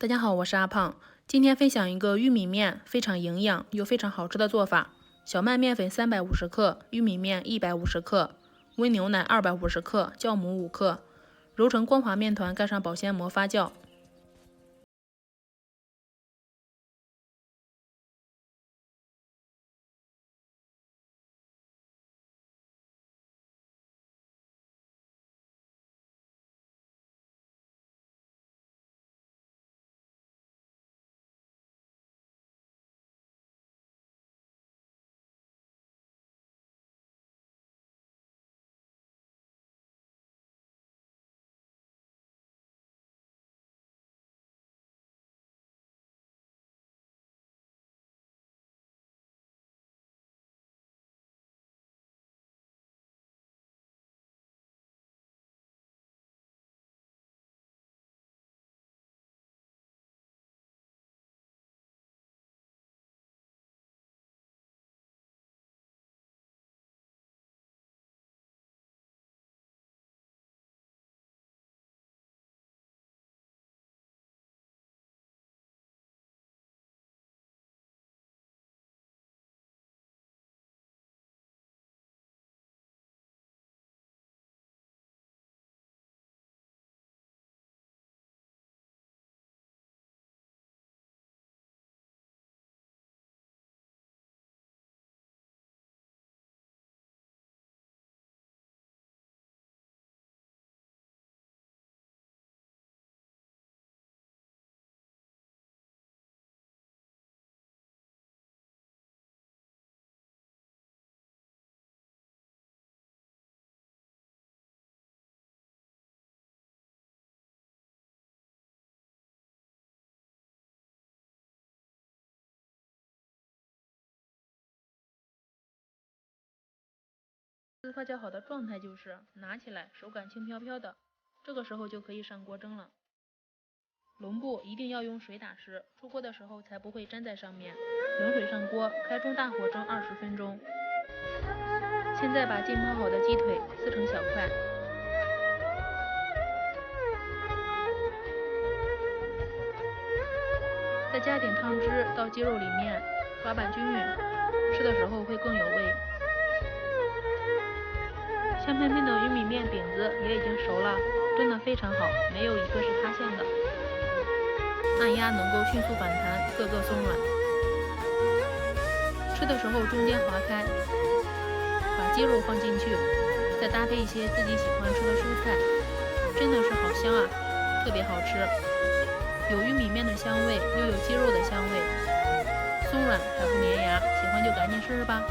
大家好，我是阿胖，今天分享一个玉米面非常营养又非常好吃的做法。小麦面粉350克，玉米面150克，温牛奶250克，酵母5克，揉成光滑面团，盖上保鲜膜发酵。发酵好的状态就是拿起来手感轻飘飘的，这个时候就可以上锅蒸了。笼布一定要用水打湿，出锅的时候才不会粘在上面。冷水上锅，开中大火蒸20分钟。现在把浸泡好的鸡腿撕成小块，再加点汤汁到鸡肉里面，搅拌均匀，吃的时候会更有味。香喷喷的玉米面饼子也已经熟了，蒸得非常好，没有一个是塌陷的。按压能够迅速反弹，个个松软。吃的时候中间划开，把鸡肉放进去，再搭配一些自己喜欢吃的蔬菜，真的是好香啊，特别好吃。有玉米面的香味，又有鸡肉的香味，松软还不粘牙，喜欢就赶紧试试吧。